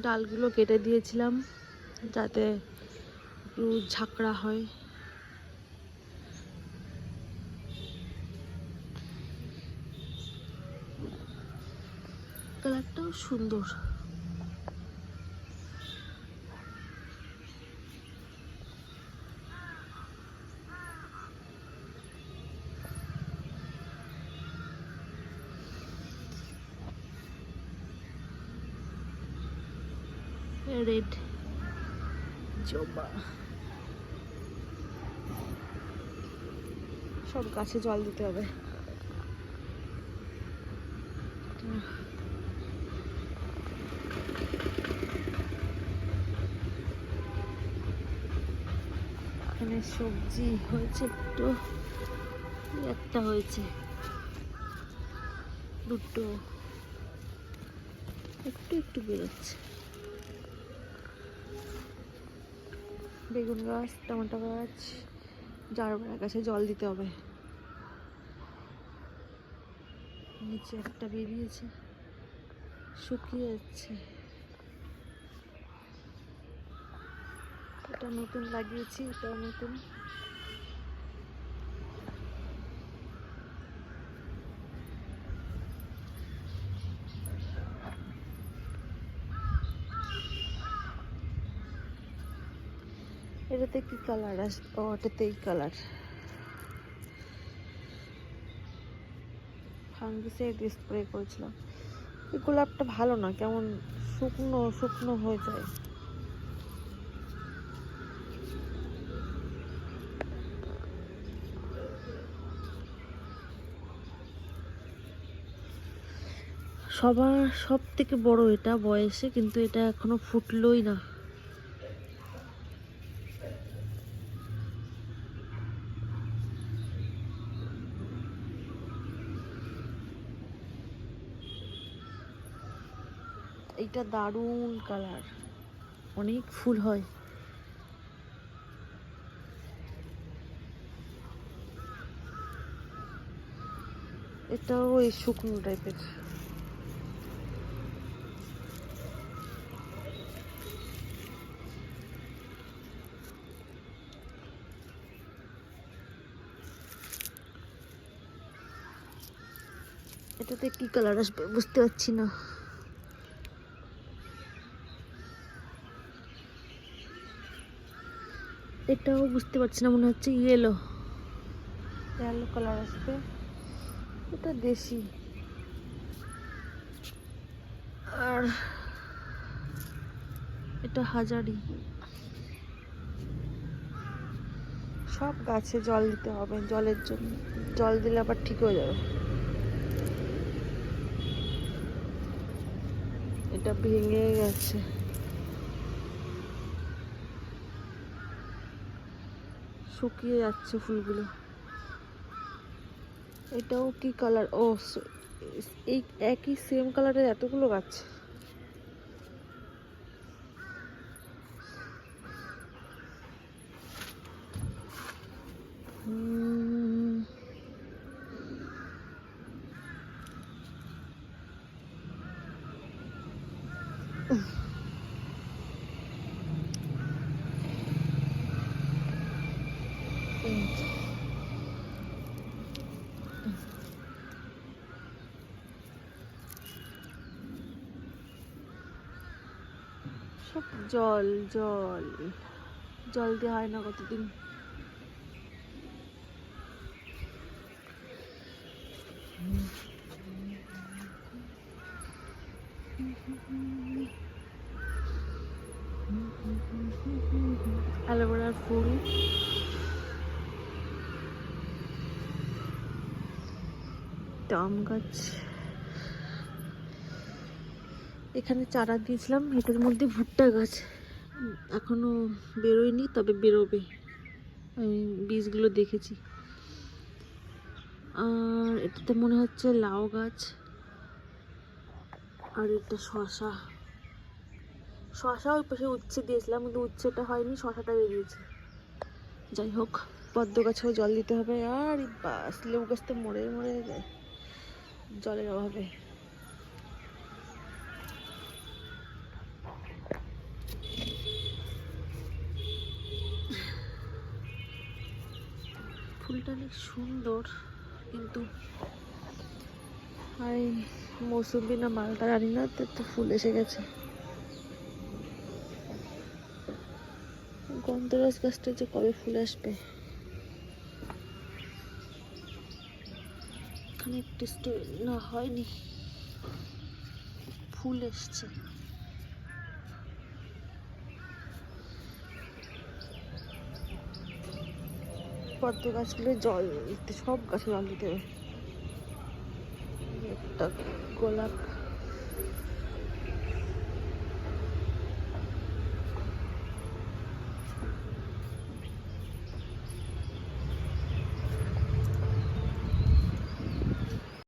ডালগুলো কেটে দিয়েছিলাম যাতে একটু ঝাঁকড়া হয়। কালারটাও সুন্দর। রেড জবা, সব গাছে জল দিতে হবে। এখানে সবজি হয়েছে একটু, একটা হয়েছে, দুটো, একটু একটু বেরোচ্ছে। বেগুন গাছ, টমেটো গাছ, জারবেরা গাছে জল দিতে হবে। নিচে একটা বেরিয়েছে, শুকিয়ে যাচ্ছে। এটা নতুন লাগিয়েছি, এটা নতুন। এটাতে কি কালার আসে? ও, এটাতে এই কালার। ফাঙ্গিসাইড স্প্রে করেছিলাম। এই গোলাপটা ভালো না, কেমন শুকনো শুকনো হয়ে যায়। সব থেকে বড় এটা বয়সে, কিন্তু এটা এখনো ফুটলোই না। এইটা দারুণ কালার, অনেক ফুল হয়। এটাও ওই শুকনো টাইপের। এটাতে কি কালার আসবে বুঝতে পারছি না। এটাও বুঝতে পারছি না, মনে হচ্ছে ইয়েলো কালার আসবে। এটা দেশি। আর এটা হাজারি। সব গাছে জল দিতে হবে, জলের জন্য। জল দিলে আবার ঠিক হয়ে যাবে। এটা ভেঙে গেছে, শুকিয়ে যাচ্ছে ফুলগুলো। এটাও কি কালার? ও, এই একই সেম কালারের এতগুলো গাছ। সব জল জল জল দেওয়া হয় না কতদিন। অ্যালোভেরার ফুল, আম গাছ। এখানে চারা দিয়েছিলাম, এটার মধ্যে ভুট্টা গাছ এখনো বেরোয়নি, তবে বেরোবে। আমি বীজগুলো দেখেছি। আর এটাতে মনে হচ্ছে লাউ গাছ। আর এটা শশা। ওই পাশে উচ্ছে দিয়েছিলাম, কিন্তু উচ্ছেটা হয়নি, শশাটা বেরিয়েছে। যাই হোক, পদ্ম গাছেও জল দিতে হবে। আর বাস, লেবু গাছ তো মরে মরে যায় জলের অভাবে। ফুলটা অনেক সুন্দর, কিন্তু আর এই মৌসুমি না মালটা জানি না, তো ফুল এসে গেছে। গন্ধরাজ গাছটা যে কবে ফুল আসবে। এখানে টেস্ট না হয়নি, ফুল এসছে। পদ্ম গাছগুলো জল দিতে, সব গাছে জল দিতে হবে। একটা গোলাপ